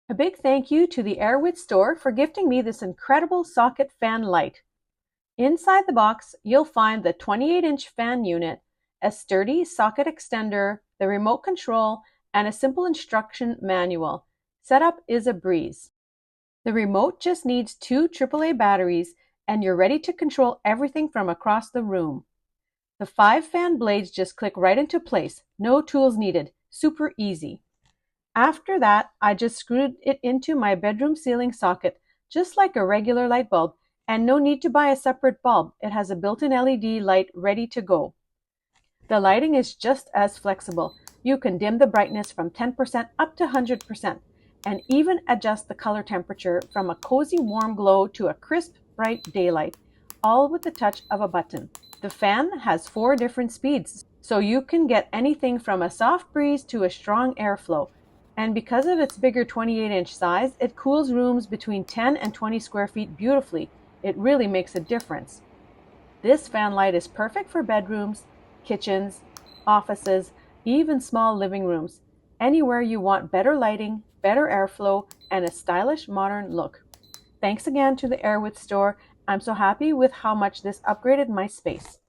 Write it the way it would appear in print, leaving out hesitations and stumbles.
A big thank you to the Airwood store for gifting me this incredible socket fan light. Inside the box, you'll find the 28-inch fan unit, a sturdy socket extender, the remote control, and a simple instruction manual. Setup is a breeze. The remote just needs two AAA batteries, and you're ready to control everything from across the room. The 5 fan blades just click right into place. No tools needed. Super easy. After that, I just screwed it into my bedroom ceiling socket, just like a regular light bulb, and no need to buy a separate bulb. It has a built-in LED light ready to go. The lighting is just as flexible. You can dim the brightness from 10% up to 100%, and even adjust the color temperature from a cozy warm glow to a crisp, bright daylight, all with the touch of a button. The fan has 4 different speeds, so you can get anything from a soft breeze to a strong airflow. And because of its bigger 28-inch size, it cools rooms between 10 and 20 square feet beautifully. It really makes a difference. This fan light is perfect for bedrooms, kitchens, offices, even small living rooms. Anywhere you want better lighting, better airflow, and a stylish modern look. Thanks again to the Airwood store. I'm so happy with how much this upgraded my space.